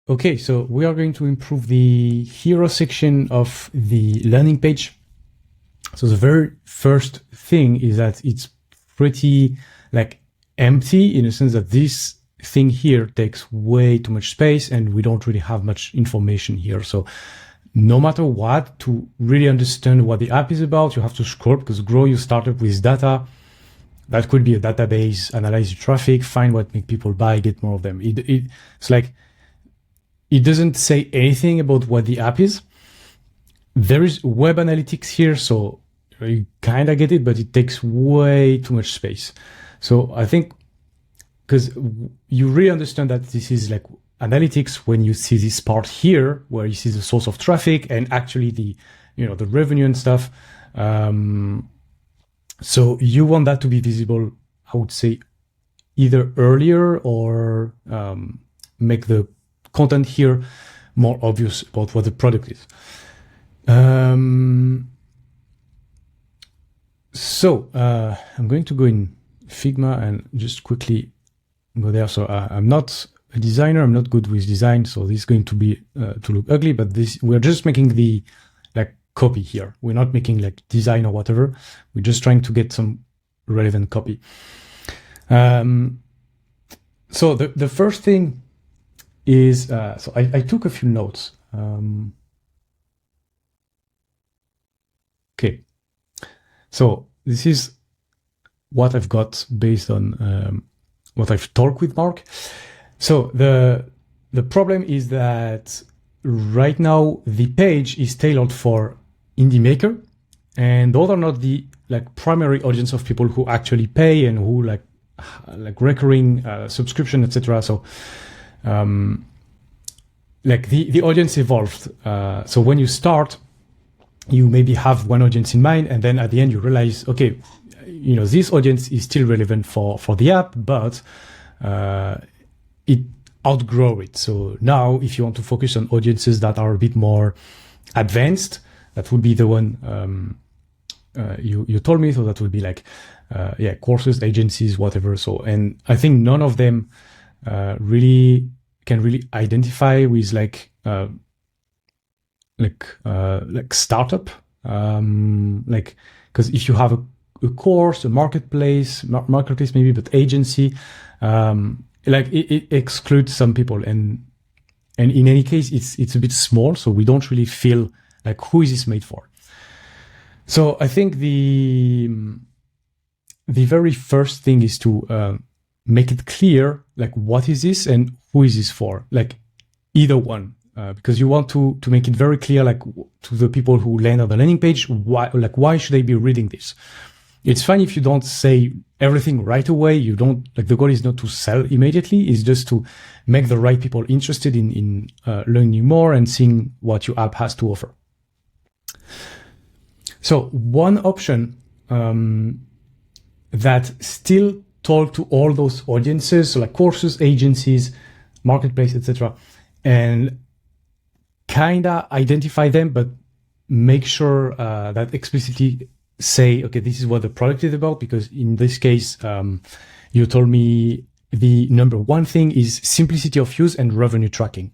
Okay, so we are going to improve the hero section of the landing page. So the very first thing is that it's pretty like empty in the sense that this thing here takes way too much space and we don't really have much information here. So no matter what, to really understand what the app is about, you have to scroll because grow your startup with data. That could be a database, analyze your traffic, find what make people buy, get more of them. It's like, it doesn't say anything about what the app is. There is web analytics here, so you kind of get it, but it takes way too much space. So I think because you really understand that this is like analytics when you see this part here, where you see the source of traffic and actually the revenue and stuff. So you want that to be visible, I would say, either earlier or make the content here more obvious about what the product is. So I'm going to go in Figma and just quickly go there. So I'm not a designer. I'm not good with design. So this is going to be to look ugly, but we're just making the like copy here. We're not making like design or whatever. We're just trying to get some relevant copy. So the first thing is, so I took a few notes. Okay. So this is what I've got based on what I've talked with Marc. So the problem is that right now the page is tailored for indie maker, and those are not the like primary audience of people who actually pay and who like recurring subscription, etc. So like the audience evolved. So when you start, you maybe have one audience in mind, and then at the end you realize, okay, this audience is still relevant for the app, but it outgrow it. So now if you want to focus on audiences that are a bit more advanced, that would be the one you told me. So that would be like courses, agencies, whatever. So, and I think none of them really can really identify with like startup, like, because if you have a course, a marketplace maybe, but agency, like it excludes some people, and in any case it's a bit small, so we don't really feel like who is this made for. So I think the very first thing is to make it clear, like, what is this and who is this for, like either one. Because you want to make it very clear, like to the people who land on the landing page, why should they be reading this? It's fine if you don't say everything right away. You don't like, the goal is not to sell immediately. It's just to make the right people interested in learning more and seeing what your app has to offer. So one option that still talk to all those audiences, so like courses, agencies, marketplace, etc., and kinda identify them, but make sure that explicitly say, okay, this is what the product is about, because in this case, you told me the number one thing is simplicity of use and revenue tracking.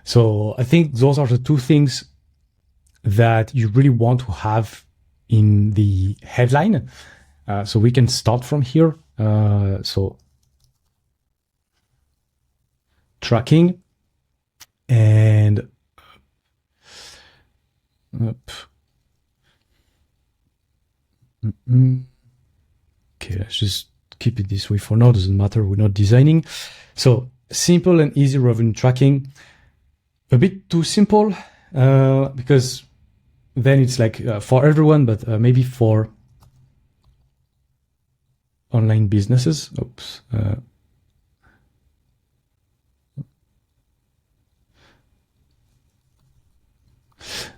So I think those are the two things that you really want to have in the headline. So we can start from here. So tracking and okay, let's just keep it this way for now. Doesn't matter. We're not designing. So simple and easy revenue tracking. A bit too simple because then it's like for everyone, but maybe for online businesses. Oops.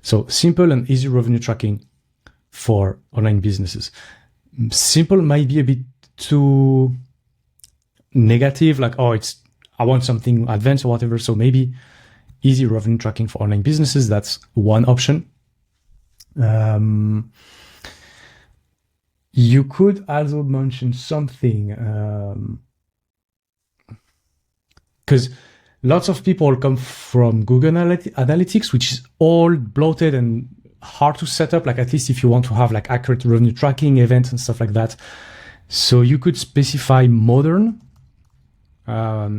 So simple and easy revenue tracking for online businesses. Simple might be a bit too negative, like, oh, I want something advanced or whatever. So maybe easy revenue tracking for online businesses, that's one option. You could also mention something, because lots of people come from Google Analytics, which is all bloated and hard to set up, like at least if you want to have like accurate revenue tracking events and stuff like that. So you could specify modern,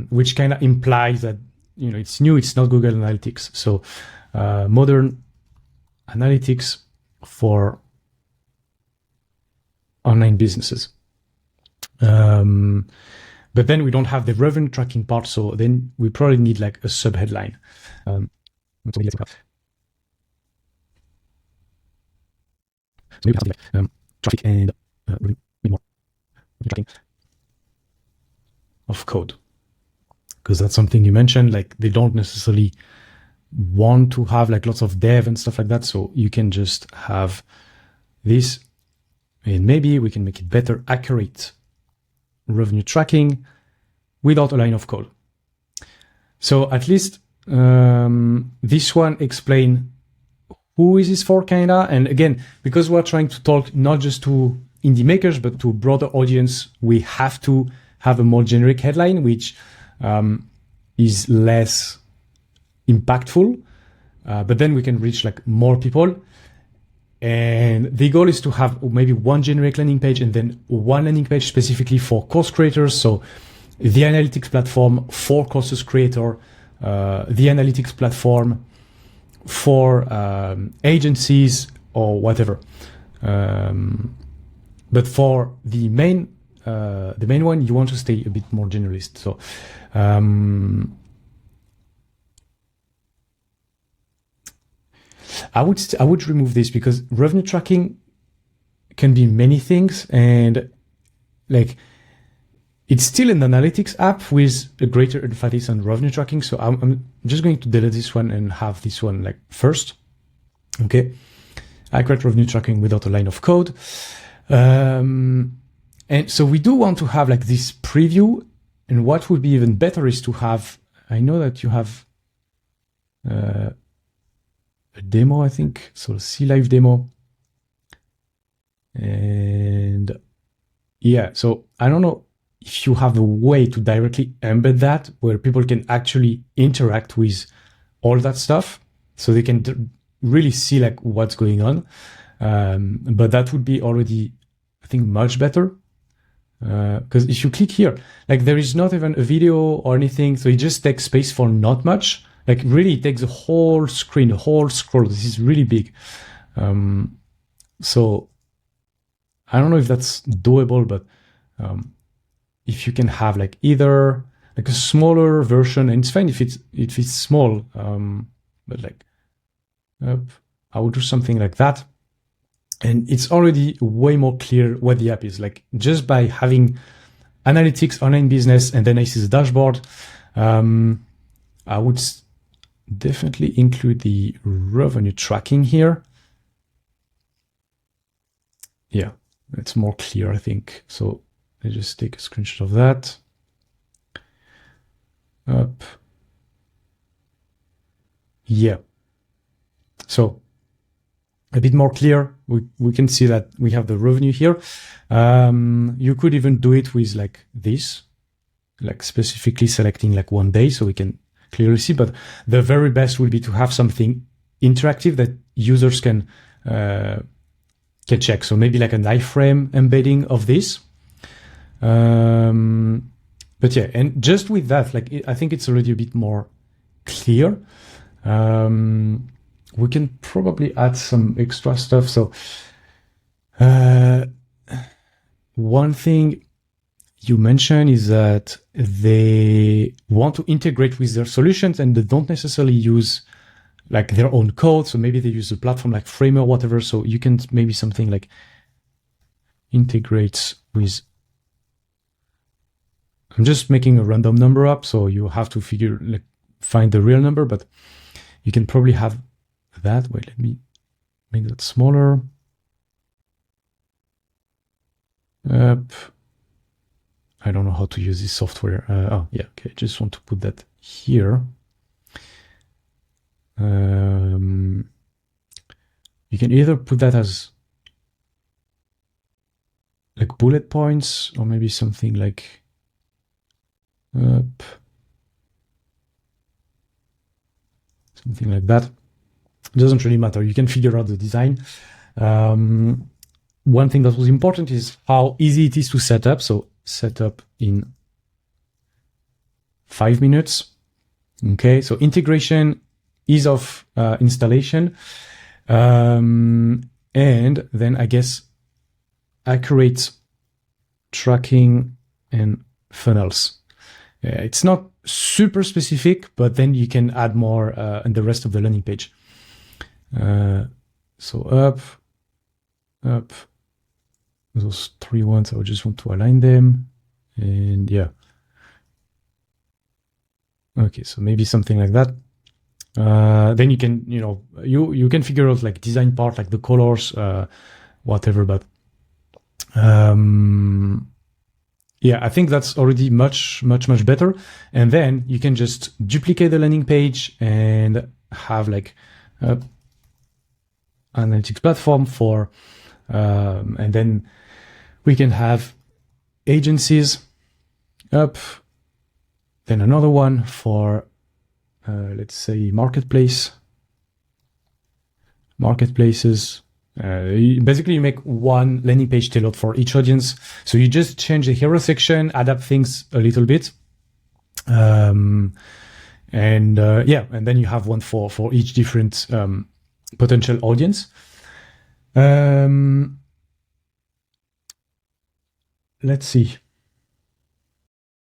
which kind of implies that, you know, it's new, it's not Google Analytics. So modern analytics for online businesses. But then we don't have the revenue tracking part, so then we probably need like a sub-headline. So maybe we have like, traffic and more tracking of code, because that's something you mentioned. Like they don't necessarily want to have like lots of dev and stuff like that, so you can just have this, and maybe we can make it better, accurate revenue tracking without a line of code. So at least this one explain who is this for, kinda. And again, because we're trying to talk not just to indie makers, but to a broader audience, we have to have a more generic headline, which is less impactful, but then we can reach like more people. And the goal is to have maybe one generic landing page and then one landing page specifically for course creators. So the analytics platform for courses creator, the analytics platform for agencies or whatever. But for the main one, you want to stay a bit more generalist. So I would remove this, because revenue tracking can be many things, and like it's still an analytics app with a greater emphasis on revenue tracking. So I'm just going to delete this one and have this one like first. Okay, accurate revenue tracking without a line of code. And so we do want to have like this preview, and what would be even better is to have, I know that you have a demo, I think. So see live demo. And yeah, so I don't know if you have a way to directly embed that where people can actually interact with all that stuff, so they can really see like what's going on. But that would be already, I think, much better. Because if you click here, like there is not even a video or anything, so it just takes space for not much. Like really, it takes the whole screen, the whole scroll. This is really big. So I don't know if that's doable, but if you can have like either like a smaller version, and it's fine if it's small, but like I would do something like that. And it's already way more clear what the app is. Like just by having analytics, online business, and then I see the dashboard, I would definitely include the revenue tracking here. Yeah, it's more clear, I think. So let's just take a screenshot of that. Up. Yeah. So a bit more clear. We can see that we have the revenue here. You could even do it with like this, like specifically selecting like one day so we can clearly see. But the very best would be to have something interactive that users can check. So maybe like an iframe embedding of this. But yeah, and just with that, like I think it's already a bit more clear. We can probably add some extra stuff. So one thing you mentioned is that they want to integrate with their solutions and they don't necessarily use like their own code. So maybe they use a platform like Framer or whatever. So you can maybe something like integrates with, I'm just making a random number up. So you have to find the real number, but you can probably have that. Wait, let me make that smaller. I don't know how to use this software. Oh yeah, okay. I just want to put that here. You can either put that as like bullet points, or maybe something like something like that. It doesn't really matter. You can figure out the design. One thing that was important is how easy it is to set up. So set up in 5 minutes. Okay, so integration, ease of installation, and then I guess accurate tracking and funnels. It's not super specific, but then you can add more in the rest of the landing page. So up, those 3 ones, I would just want to align them, and yeah. Okay, so maybe something like that. Then you can, you can figure out like design part, like the colors, whatever. But yeah, I think that's already much better. And then you can just duplicate the landing page and have like analytics platform for, and then we can have agencies up. Then another one for, let's say, marketplaces. Basically, you make one landing page tailored for each audience. So you just change the hero section, adapt things a little bit. Yeah, and then you have one for each different potential audience. Let's see.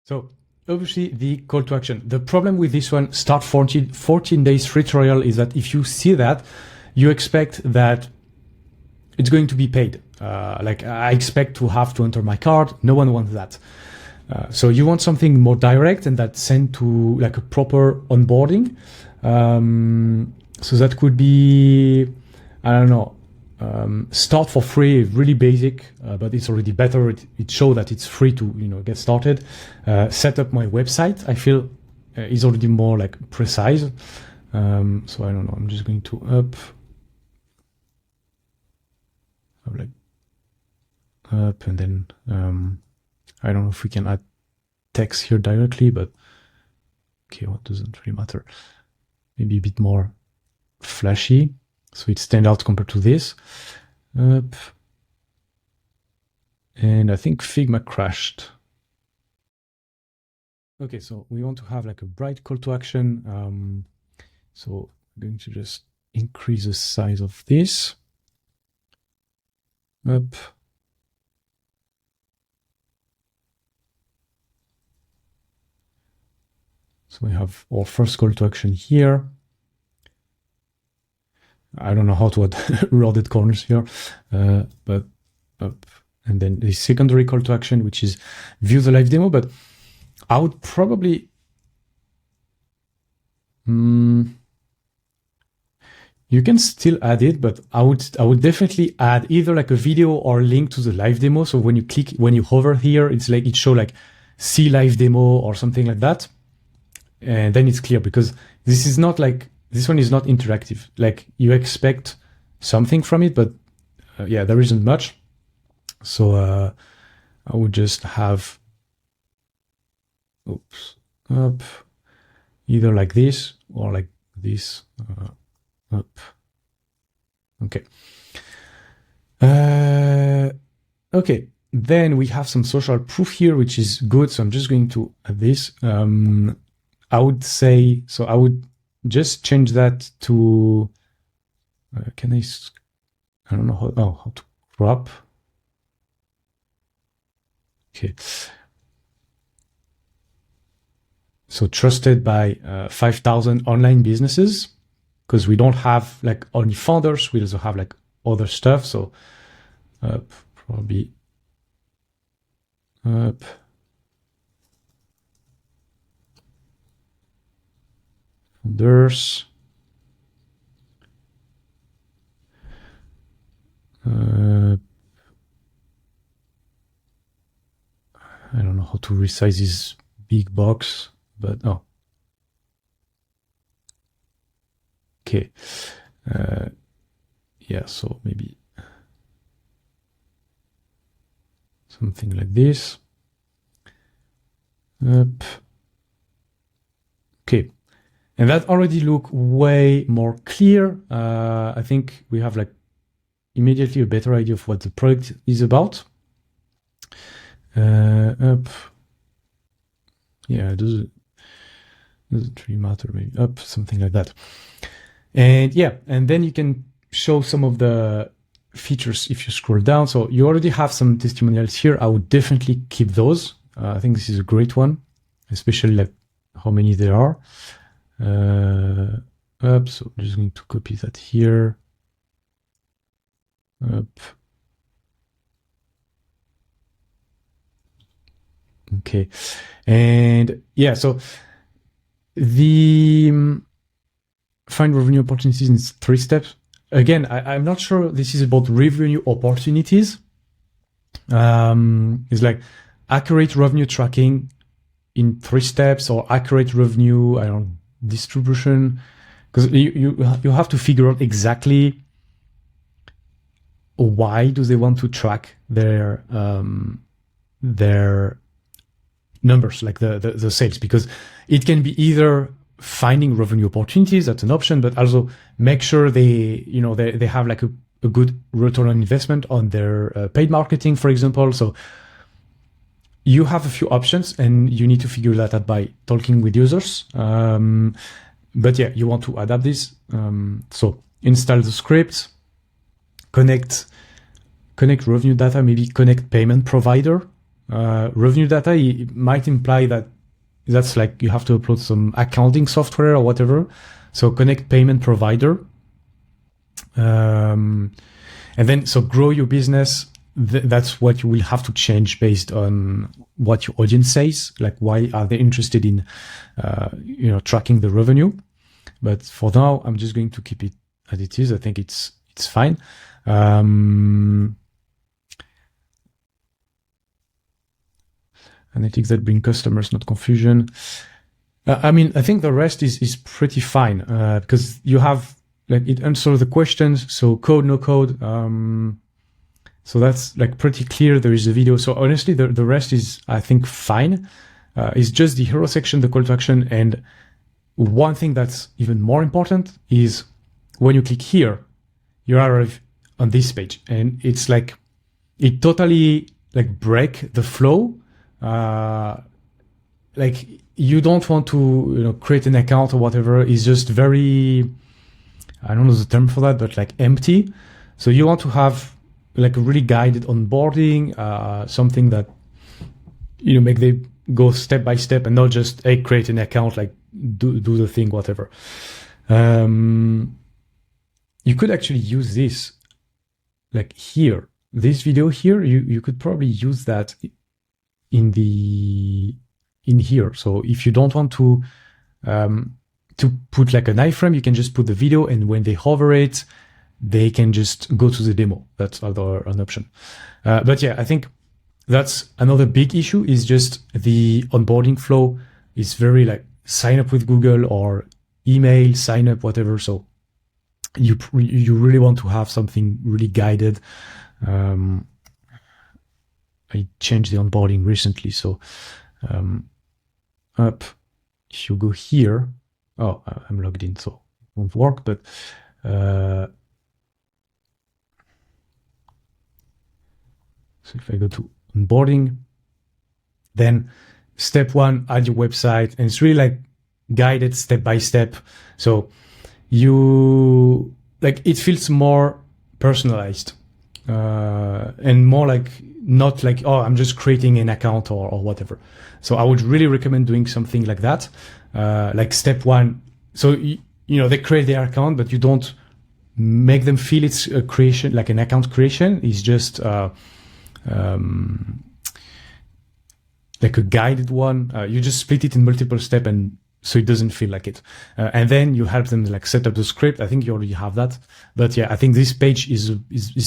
So obviously the call to action. The problem with this one, start 14 days free trial, is that if you see that, you expect that it's going to be paid. Like I expect to have to enter my card. No one wants that. So you want something more direct and that sent to like a proper onboarding. So that could be, I don't know, start for free, really basic, but it's already better. It shows that it's free to get started. Set up my website, I feel is already more like precise. So I don't know. I'm just going to up and then I don't know if we can add text here directly, but okay, what doesn't really matter. Maybe a bit more flashy, so it stands out compared to this. Up. And I think Figma crashed. Okay, so we want to have like a bright call to action. So I'm going to just increase the size of this. Up. So we have our first call to action here. I don't know how to add rounded corners here, but up. And then the secondary call to action, which is view the live demo. But I would probably, you can still add it, but I would definitely add either like a video or a link to the live demo. So when you hover here, it's like it show like see live demo or something like that. And then it's clear, because this is not like, this one is not interactive. Like you expect something from it, but yeah, there isn't much. So I would just have, up, either like this or like this, up. Okay. Okay. Then we have some social proof here, which is good. So I'm just going to add this. I would say, so I would just change that to, I don't know how to crop. Okay. So trusted by 5,000 online businesses, because we don't have like only founders, we also have like other stuff. So probably up. Founders. I don't know how to resize this big box, but okay. Yeah, so maybe something like this. Up. Okay. And that already look way more clear. I think we have like immediately a better idea of what the product is about. Up. Yeah, doesn't really matter, maybe up, something like that. And yeah, and then you can show some of the features if you scroll down. So you already have some testimonials here. I would definitely keep those. I think this is a great one, especially like how many there are. Up, so I'm just going to copy that here. Up. Okay, and yeah, so the find revenue opportunities in 3 steps. Again, I'm not sure this is about revenue opportunities. It's like accurate revenue tracking in 3 steps, or accurate revenue, I don't know, distribution, because you have to figure out exactly why do they want to track their numbers, like the sales, because it can be either finding revenue opportunities, that's an option, but also make sure they have like a good return on investment on their paid marketing, for example. So you have a few options and you need to figure that out by talking with users. But yeah, you want to adapt this. So install the script, connect revenue data, maybe connect payment provider. Revenue data, it might imply that that's like you have to upload some accounting software or whatever. So connect payment provider. And then, so grow your business. That's what you will have to change based on what your audience says. Like, why are they interested in, tracking the revenue? But for now, I'm just going to keep it as it is. I think it's fine. Analytics that bring customers, not confusion. I mean, I think the rest is pretty fine, because you have, like, it answers the questions. So code, no code. So that's like pretty clear. There is a video. So honestly, the rest is, I think, fine. It's just the hero section, the call to action. And one thing that's even more important is when you click here, you arrive on this page, and it's like, it totally like break the flow. Like, you don't want to, create an account or whatever. It's just very, I don't know the term for that, but like empty. So you want to have like a really guided onboarding, something that, make them go step by step and not just, hey, create an account, like do the thing, whatever. You could actually use this, like here, this video here, you could probably use that in here. So if you don't want to put like an iframe, you can just put the video, and when they hover it, they can just go to the demo. That's an option. But yeah, I think that's another big issue, is just the onboarding flow is very like sign up with Google or email, sign up, whatever. So you really want to have something really guided. I changed the onboarding recently, so up. If you go here, I'm logged in, so it won't work. But so if I go to onboarding, then step 1, add your website, and it's really like guided step by step. So you like, it feels more personalized, and more like, not like, I'm just creating an account or whatever. So I would really recommend doing something like that. Like step 1. So, they create their account, but you don't make them feel it's a creation, like an account creation. It's just like a guided one. You just split it in multiple steps, and so it doesn't feel like it. And then you help them like set up the script. I think you already have that. But yeah, I think this page is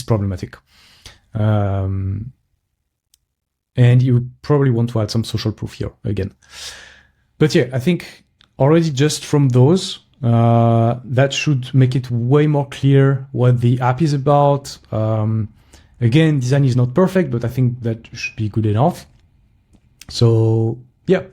problematic. And you probably want to add some social proof here again. But yeah, I think already just from those, that should make it way more clear what the app is about. Again, design is not perfect, but I think that should be good enough. So yeah,